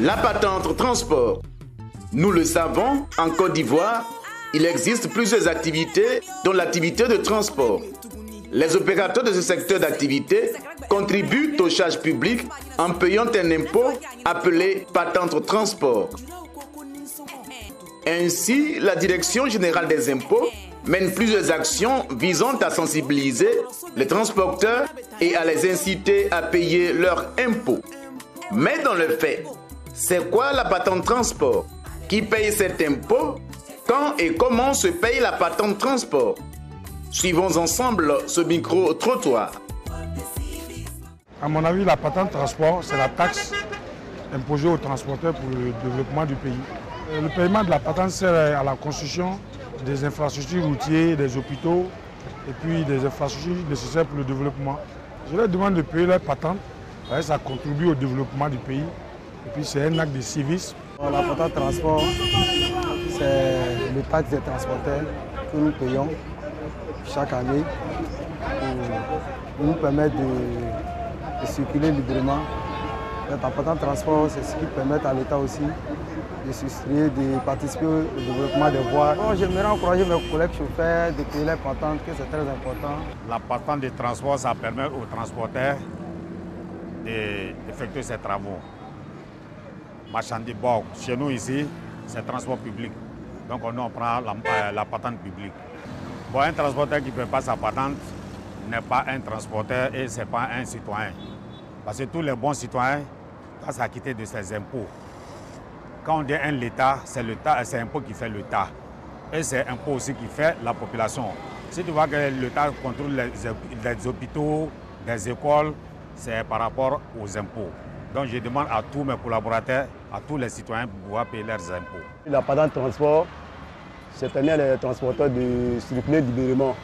La patente transport. Nous le savons, en Côte d'Ivoire, il existe plusieurs activités, dont l'activité de transport. Les opérateurs de ce secteur d'activité contribuent aux charges publiques en payant un impôt appelé patente transport. Ainsi, la Direction générale des impôts mène plusieurs actions visant à sensibiliser les transporteurs et à les inciter à payer leurs impôts. Mais dans le fait, c'est quoi la patente transport? Qui paye cet impôt? Quand et comment se paye la patente transport? Suivons ensemble ce micro-trottoir. À mon avis, la patente transport, c'est la taxe imposée aux transporteurs pour le développement du pays. Le paiement de la patente sert à la construction des infrastructures routières, des hôpitaux et puis des infrastructures nécessaires pour le développement. Je leur demande de payer leur patente, ça contribue au développement du pays et puis c'est un acte de civisme. La patente transport, c'est le taxe des transporteurs que nous payons chaque année pour nous permettre de circuler librement. La patente transport, c'est ce qui permet à l'État aussi de s'instruire, de participer au développement des voies. J'aimerais encourager mes collègues chauffeurs de payer les patentes, que c'est très important. La patente de transport, ça permet aux transporteurs d'effectuer ces travaux. Marchandises, bon, chez nous ici, c'est transport public. Donc on prend la patente publique. Bon, un transporteur qui ne paie pas sa patente n'est pas un transporteur et ce n'est pas un citoyen. Parce que tous les bons citoyens doivent s'acquitter de ses impôts. Quand on dit un l'État, c'est l'impôt qui fait l'État. Et c'est l'impôt aussi qui fait la population. Si tu vois que l'État contrôle les hôpitaux, les écoles, c'est par rapport aux impôts. Donc je demande à tous mes collaborateurs, à tous les citoyens de pouvoir payer leurs impôts. La patente transport, ça permet les transporteurs de circuler librement.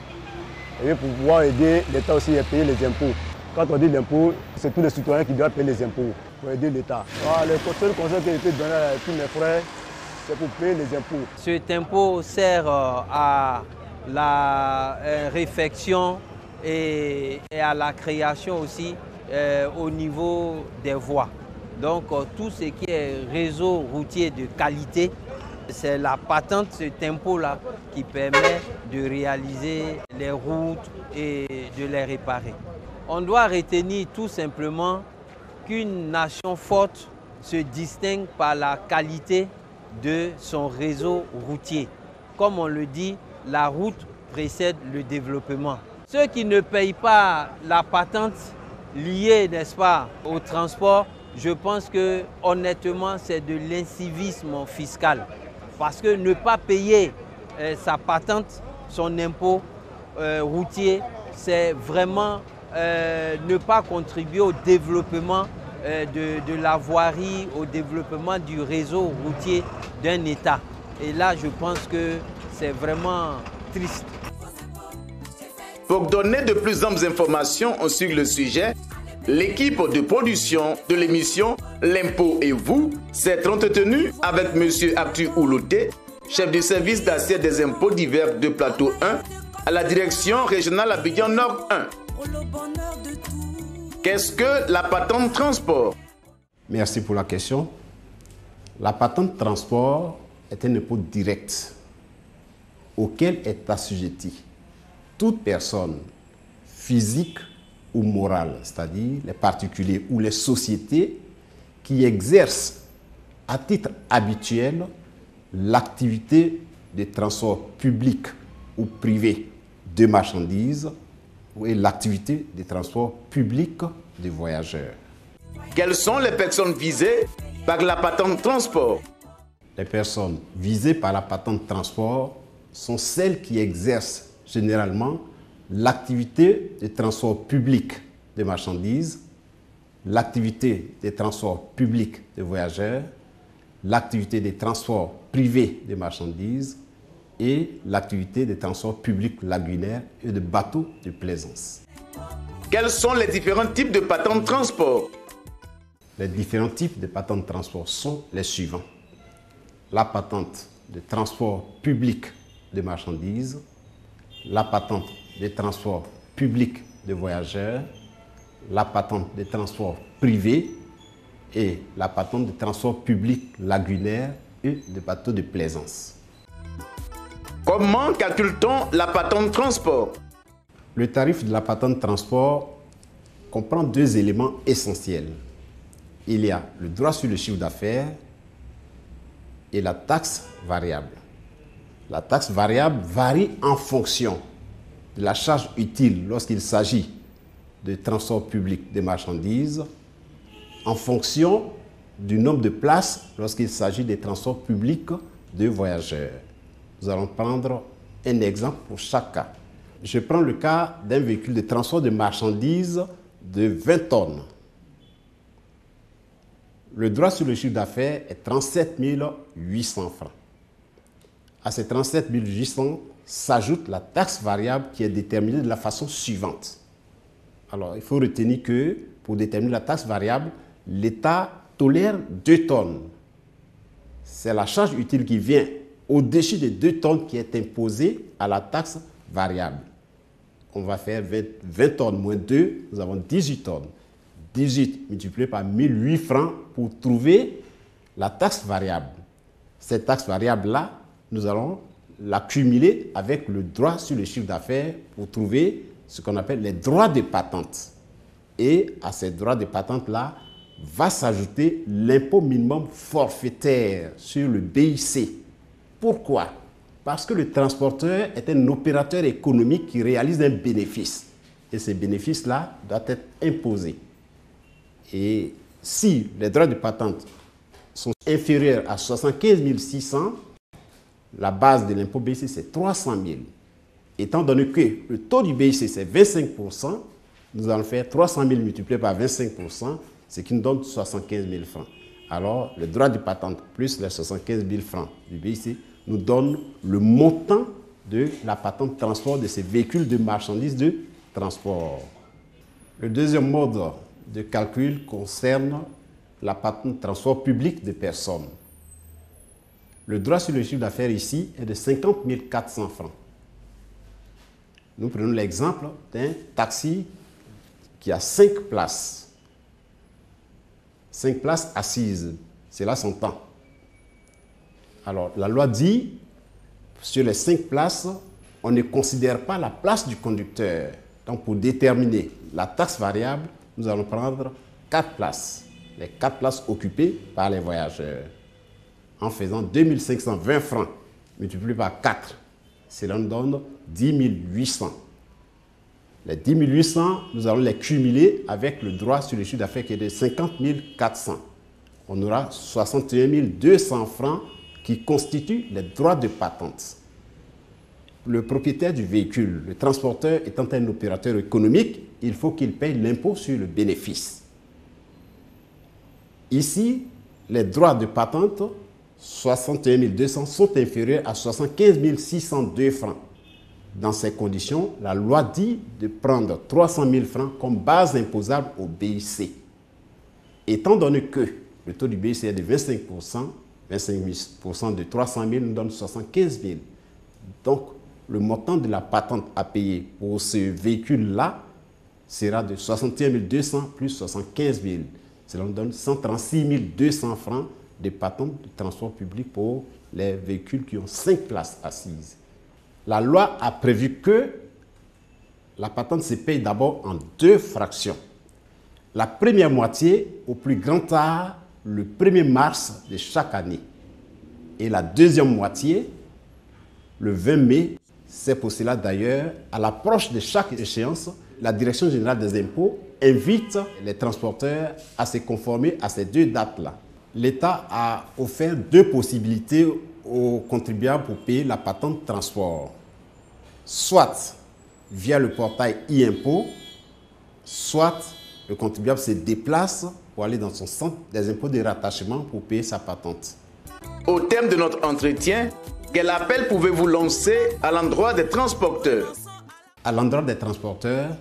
Et pour pouvoir aider l'État aussi à payer les impôts. Quand on dit l'impôt, c'est tous les citoyens qui doivent payer les impôts pour aider l'État. Le seul conseil que je peux donner à tous mes frères, c'est pour payer les impôts. Cet impôt sert à la réfection et à la création aussi au niveau des voies. Donc tout ce qui est réseau routier de qualité, c'est la patente, cet impôt-là, qui permet de réaliser les routes et de les réparer. On doit retenir tout simplement qu'une nation forte se distingue par la qualité de son réseau routier. Comme on le dit, la route précède le développement. Ceux qui ne payent pas la patente liée, n'est-ce pas, au transport, je pense que honnêtement, c'est de l'incivisme fiscal. Parce que ne pas payer sa patente, son impôt routier, c'est vraiment ne pas contribuer au développement de la voirie, au développement du réseau routier d'un État. Et là, je pense que c'est vraiment triste. Pour donner de plus amples informations sur le sujet, l'équipe de production de l'émission L'impôt et vous s'est entretenue avec M. Actu Oulouté, chef du service d'assiette des impôts divers de Plateau 1 à la direction régionale Abidjan Nord 1. Qu'est-ce que la patente transport? Merci pour la question. La patente transport est un impôt direct auquel est assujetti toute personne physique ou morale, c'est-à-dire les particuliers ou les sociétés qui exercent à titre habituel l'activité de transport public ou privé de marchandises et l'activité de transport public de voyageurs. Quelles sont les personnes visées par la patente transport? Les personnes visées par la patente transport sont celles qui exercent généralement l'activité de transport public de marchandises, l'activité de transport public de voyageurs, l'activité de transport privé de marchandises et l'activité de transport public lagunaire et de bateaux de plaisance. Quels sont les différents types de patente transport? Les différents types de patente transport sont les suivants. La patente de transport public de marchandises, la patente de transport public de voyageurs, la patente de transport privé et la patente de transport public lagunaire et de bateaux de plaisance. Comment calcule-t-on la patente transport? Le tarif de la patente transport comprend deux éléments essentiels. Il y a le droit sur le chiffre d'affaires et la taxe variable. La taxe variable varie en fonction de la charge utile lorsqu'il s'agit de transport public des marchandises, en fonction du nombre de places lorsqu'il s'agit des transports publics de voyageurs. Nous allons prendre un exemple pour chaque cas. Je prends le cas d'un véhicule de transport de marchandises de 20 tonnes. Le droit sur le chiffre d'affaires est 37 800 francs. À ces 37 800 s'ajoute la taxe variable qui est déterminée de la façon suivante. Alors, il faut retenir que pour déterminer la taxe variable, l'État tolère 2 tonnes. C'est la charge utile qui vient au-dessus des 2 tonnes qui est imposée à la taxe variable. On va faire 20 tonnes moins 2, nous avons 18 tonnes. 18 multiplié par 1008 francs pour trouver la taxe variable. Cette taxe variable-là, nous allons l'accumuler avec le droit sur le chiffre d'affaires pour trouver ce qu'on appelle les droits de patente. Et à ces droits de patente-là, va s'ajouter l'impôt minimum forfaitaire sur le BIC. Pourquoi? Parce que le transporteur est un opérateur économique qui réalise un bénéfice. Et ces bénéfices-là doivent être imposés. Et si les droits de patente sont inférieurs à 75 600, la base de l'impôt BIC, c'est 300 000. Étant donné que le taux du BIC, c'est 25%, nous allons faire 300 000 multiplié par 25%, ce qui nous donne 75 000 francs. Alors, le droit de patente plus les 75 000 francs du BIC nous donne le montant de la patente de transport de ces véhicules de marchandises de transport. Le deuxième mode de calcul concerne la patente de transport public de personnes. Le droit sur le chiffre d'affaires ici est de 50 400 francs. Nous prenons l'exemple d'un taxi qui a 5 places. 5 places assises, cela s'entend. Alors, la loi dit, sur les 5 places, on ne considère pas la place du conducteur. Donc, pour déterminer la taxe variable, nous allons prendre 4 places. Les 4 places occupées par les voyageurs. En faisant 2520 francs multiplié par 4, cela nous donne 10 800. Les 10 800, nous allons les cumuler avec le droit sur le chiffre d'affaires qui est de 50 400. On aura 61 200 francs qui constituent les droits de patente. Le propriétaire du véhicule, le transporteur étant un opérateur économique, il faut qu'il paye l'impôt sur le bénéfice. Ici, les droits de patente, 61 200, sont inférieurs à 75 602 francs. Dans ces conditions, la loi dit de prendre 300 000 francs comme base imposable au BIC. Étant donné que le taux du BIC est de 25%, 25% de 300 000 nous donne 75 000. Donc, le montant de la patente à payer pour ce véhicule-là sera de 61 200 plus 75 000. Cela nous donne 136 200 francs de patente de transport public pour les véhicules qui ont 5 places assises. La loi a prévu que la patente se paye d'abord en 2 fractions. La première moitié, au plus grand tard, le 1er mars de chaque année. Et la deuxième moitié, le 20 mai. C'est pour cela d'ailleurs, à l'approche de chaque échéance, la Direction générale des impôts invite les transporteurs à se conformer à ces 2 dates-là. L'État a offert 2 possibilités aux contribuables pour payer la patente de transport. Soit via le portail e-impôt, soit le contribuable se déplace pour aller dans son centre des impôts de rattachement pour payer sa patente. Au terme de notre entretien, quel appel pouvez-vous lancer à l'endroit des transporteurs? À l'endroit des transporteurs,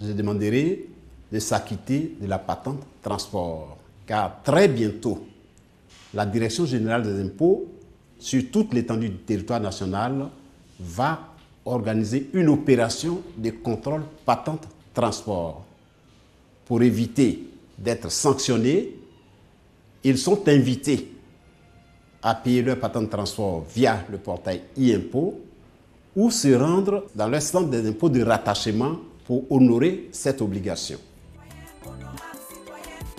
je demanderai de s'acquitter de la patente transport. Car très bientôt, la Direction générale des impôts, sur toute l'étendue du territoire national, va organiser une opération de contrôle patente transport pour éviter d'être sanctionné ils sont invités à payer leur patente de transport via le portail e-impôt ou se rendre dans leur centre des impôts de rattachement pour honorer cette obligation.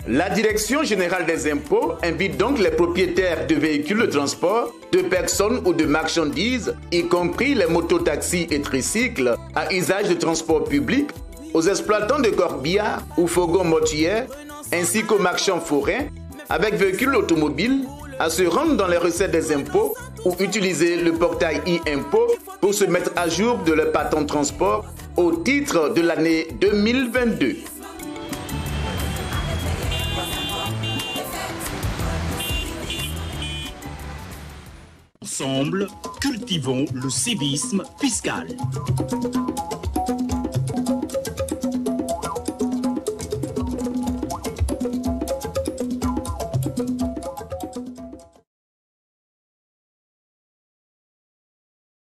La Direction générale des impôts invite donc les propriétaires de véhicules de transport, de personnes ou de marchandises, y compris les mototaxis et tricycles, à usage de transport public, aux exploitants de corbillards ou fourgons mortuaires, ainsi qu'aux marchands forains, avec véhicules automobiles, à se rendre dans les recettes des impôts ou utiliser le portail e-impôt pour se mettre à jour de leur patente de transport au titre de l'année 2022. Ensemble, cultivons le civisme fiscal.